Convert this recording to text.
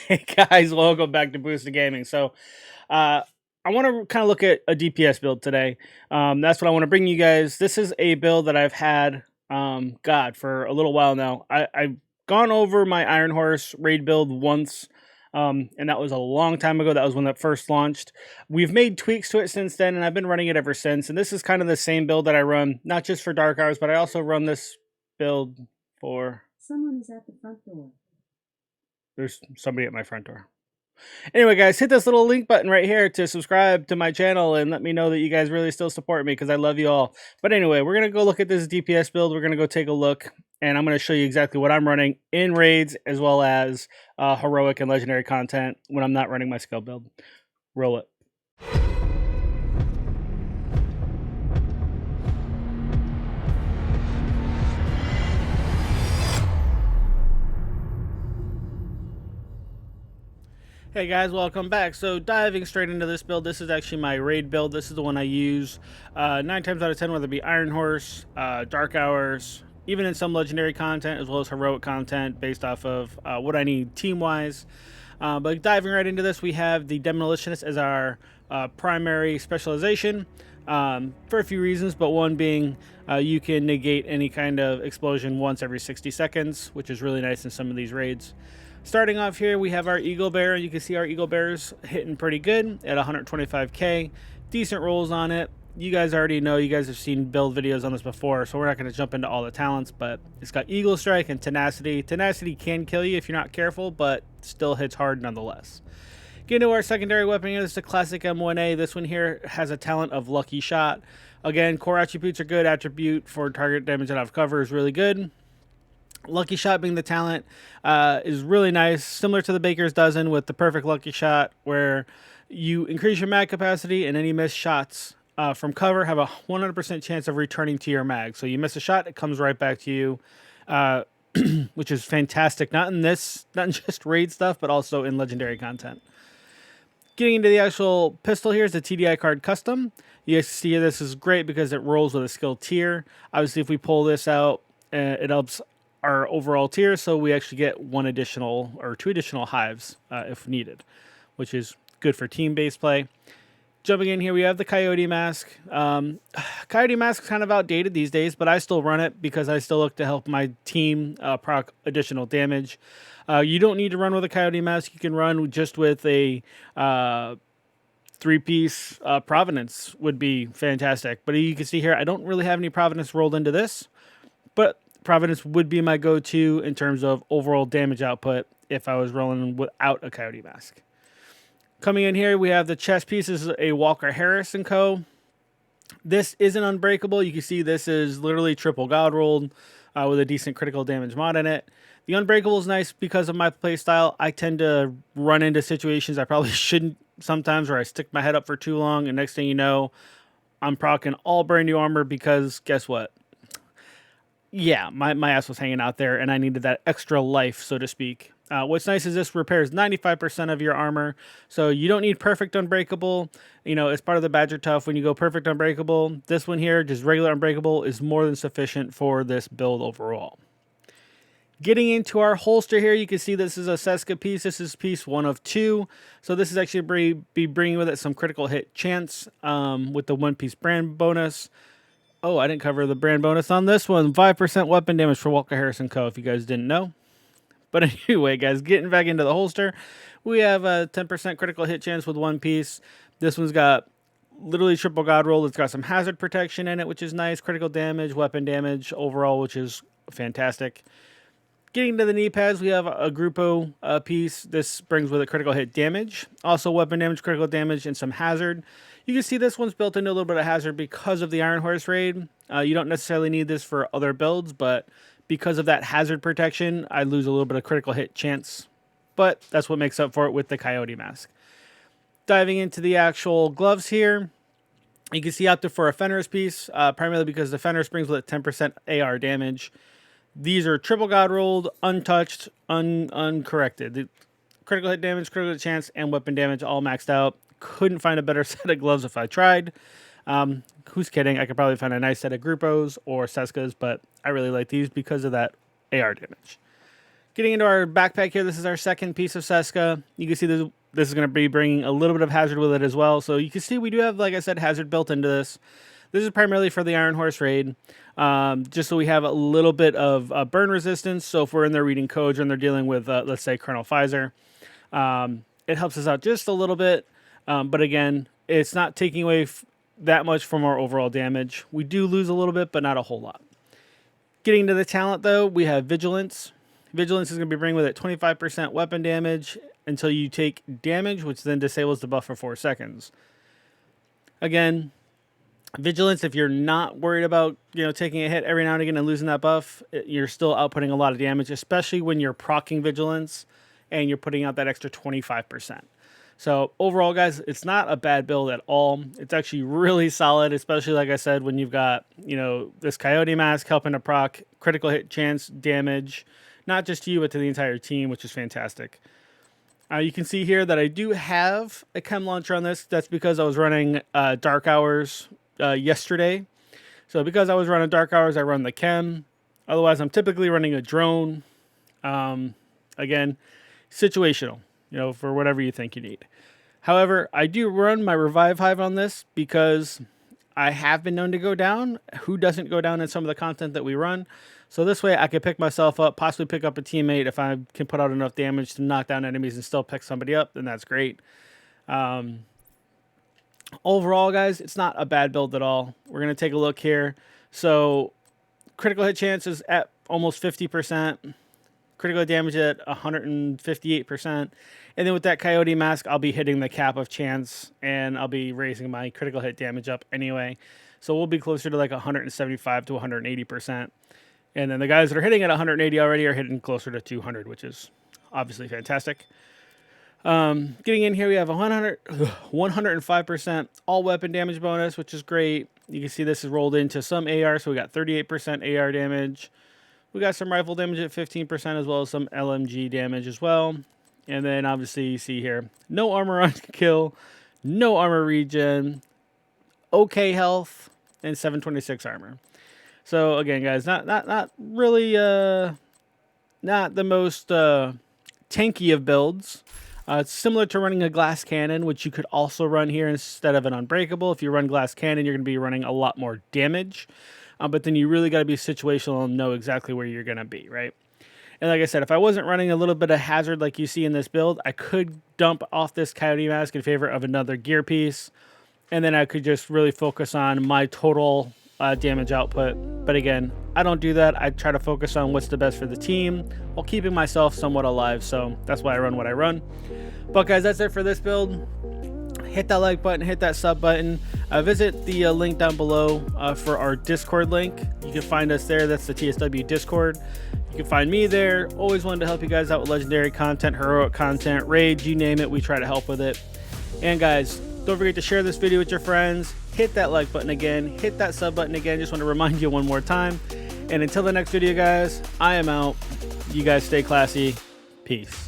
Hey guys, welcome back to Boosted Gaming. Uh, I want to kind of look at a DPS build today. That's what I want to bring you guys. This is a build that I've had, God, for a little while now. I've gone over my Iron Horse raid build once, and that was a long time ago. That was when that first launched. We've made tweaks to it since then, and I've been running it ever since. And this is kind of the same build that I run, not just for Dark Hours, but I also run this build for. Someone is at the front door. There's somebody at my front door. Anyway, guys, hit this little link button right here to subscribe to my channel and let me know that you guys really still support me because I love you all. But anyway, we're going to go look at this DPS build. We're going to go take a look, and I'm going to show you exactly what I'm running in raids as well as heroic and legendary content when I'm not running my skill build. Roll it. Hey guys, welcome back. So diving straight into this build, this is actually my raid build. This is the one I use 9 times out of 10, whether it be Iron Horse, Dark Hours, even in some legendary content as well as heroic content based off of what I need team-wise. But diving right into this, we have the Demolitionist as our primary specialization for a few reasons, but one being you can negate any kind of explosion once every 60 seconds, which is really nice in some of these raids. Starting off here, we have our Eagle Bear. You can see our Eagle Bear's hitting pretty good at 125k. Decent rolls on it. You guys already know, you guys have seen build videos on this before, so we're not going to jump into all the talents, but it's got Eagle Strike and Tenacity. Tenacity can kill you if you're not careful, but still hits hard nonetheless. Get into our secondary weapon here. This is a classic M1A. This one here has a talent of Lucky Shot. Again, core attributes are good. Attribute for target damage out of cover is really good. Lucky Shot being the talent is really nice, similar to the Baker's Dozen with the perfect Lucky Shot, where you increase your mag capacity and any missed shots from cover have a 100% chance of returning to your mag. So you miss a shot, it comes right back to you, which is fantastic. Not in just raid stuff, but also in legendary content. Getting into the actual pistol here is the TDI card custom. You guys see this is great because it rolls with a skill tier. Obviously, if we pull this out, it helps our overall tier, so we actually get 1 additional or 2 additional hives if needed, which is good for team-based play. Jumping in here, we have the Coyote Mask. Coyote Mask is kind of outdated these days, but I still run it because I still look to help my team proc additional damage. You don't need to run with a Coyote Mask. You can run just with a 3-piece Providence would be fantastic. But you can see here, I don't really have any Providence rolled into this, but Providence would be my go-to in terms of overall damage output if I was rolling without a Coyote Mask. Coming in here, we have the chest piece. This is a Walker Harris & Co. This isn't unbreakable. You can see this is literally triple God rolled with a decent critical damage mod in it. The unbreakable is nice because of my playstyle. I tend to run into situations I probably shouldn't sometimes, where I stick my head up for too long, and next thing you know, I'm proccing all brand new armor because guess what? Yeah, my ass was hanging out there, and I needed that extra life, so to speak. What's nice is this repairs 95% of your armor, so you don't need perfect unbreakable. You know, it's part of the Badger Tough. When you go perfect unbreakable, this one here, just regular unbreakable, is more than sufficient for this build overall. Getting into our holster here, you can see this is a Seska piece. This is piece 1 of 2. So this is actually be bringing with it some critical hit chance with the 1-piece brand bonus. Oh, I didn't cover the brand bonus on this one. 5% weapon damage for Walker Harris & Co. if you guys didn't know. But anyway, guys, getting back into the holster, we have a 10% critical hit chance with 1 piece. This one's got literally triple God roll. It's got some hazard protection in it, which is nice. Critical damage, weapon damage overall, which is fantastic. Getting to the knee pads, we have a Grupo piece. This brings with it critical hit damage, also weapon damage, critical damage, and some hazard. You can see this one's built into a little bit of hazard because of the Iron Horse raid. You don't necessarily need this for other builds, but because of that hazard protection, I lose a little bit of critical hit chance. But that's what makes up for it with the Coyote Mask. Diving into the actual gloves here, you can see opted for a Fenris piece, primarily because the Fenris brings with it 10% AR damage. These are triple God rolled, untouched, uncorrected. The critical hit damage, critical hit chance, and weapon damage all maxed out. Couldn't find a better set of gloves if I tried. Who's kidding? I could probably find a nice set of Grupos or Seskas, but I really like these because of that AR damage. Getting into our backpack here, this is our second piece of Seska. You can see this is going to be bringing a little bit of hazard with it as well. So you can see we do have, like I said, hazard built into this. This is primarily for the Iron Horse raid, just so we have a little bit of burn resistance. So if we're in there reading codes and they're dealing with, let's say, Colonel Pfizer, it helps us out just a little bit. But again, it's not taking away that much from our overall damage. We do lose a little bit, but not a whole lot. Getting to the talent, though, we have Vigilance. Vigilance is going to be bringing with it 25% weapon damage until you take damage, which then disables the buff for 4 seconds. Again, Vigilance, if you're not worried about, taking a hit every now and again and losing that buff, you're still outputting a lot of damage, especially when you're proccing Vigilance and you're putting out that extra 25%. So overall, guys, it's not a bad build at all. It's actually really solid, especially, like I said, when you've got, this Coyote Mask helping to proc critical hit chance damage, not just to you, but to the entire team, which is fantastic. You can see here that I do have a chem launcher on this. That's because I was running Dark Hours yesterday. So because I was running Dark Hours, I run the chem. Otherwise, I'm typically running a drone. Again, situational, for whatever you think you need. However, I do run my Revive Hive on this because I have been known to go down. Who doesn't go down in some of the content that we run? So this way I can pick myself up, possibly pick up a teammate. If I can put out enough damage to knock down enemies and still pick somebody up, then that's great. Overall, guys, it's not a bad build at all. We're going to take a look here. So critical hit chance is at almost 50%. Critical damage at 158%. And then with that Coyote Mask, I'll be hitting the cap of chance, and I'll be raising my critical hit damage up anyway. So we'll be closer to like 175 to 180%. And then the guys that are hitting at 180 already are hitting closer to 200, which is obviously fantastic. Getting in here, we have 105% all weapon damage bonus, which is great. You can see this is rolled into some AR, so we got 38% AR damage. We got some rifle damage at 15%, as well as some LMG damage as well. And then obviously you see here, no armor on kill, no armor regen, okay health, and 726 armor. So again, guys, not really not the most tanky of builds. It's similar to running a glass cannon, which you could also run here instead of an unbreakable. If you run glass cannon, you're going to be running a lot more damage. But then you really got to be situational and know exactly where you're going to be, right? And like I said, if I wasn't running a little bit of hazard like you see in this build, I could dump off this Coyote Mask in favor of another gear piece. And then I could just really focus on my total damage output. But again, I don't do that. I try to focus on what's the best for the team while keeping myself somewhat alive. So that's why I run what I run. But guys, that's it for this build. Hit that like button, hit that sub button. Visit the link down below for our Discord link. You can find us there. That's the TSW Discord. You can find me there. Always wanted to help you guys out with legendary content, heroic content, raids, you name it. We try to help with it. And guys, don't forget to share this video with your friends. Hit that like button again. Hit that sub button again. Just want to remind you one more time. And until the next video, guys, I am out. You guys stay classy. Peace.